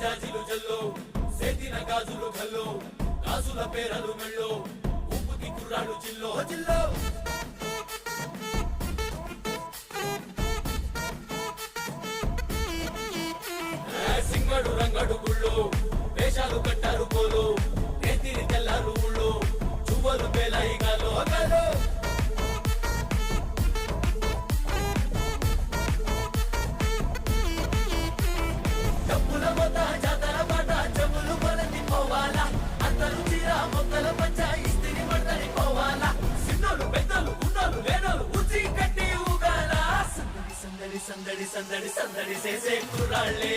జాజిలు జల్లో సేతిన గాజులు గల్లో గాజుల పేరలు మెళ్ళో ఉప్పుకి కుర్రాడు జిల్లో జిల్లో సింగడు రంగడు గుళ్ళు వేషాలు కట్టారు పోలు నేతిని తెల్లారు ఊళ్ళు చువ్వలు పేలాయిగాలో గాలో డబ్బుల మొత్త జాతర పాట చెవులు కొలతి పోవాలా అందరూ చీర మొక్కల పంచ ఇస్తిరి పడతని పోవాలా సిన్నోలు పెద్దలు ఉన్నోలు లేనోలు ఉచి కట్టి ఊగాల సందడి సందడి సందడి సందడి సందడి చేసే కుర్రాళ్ళే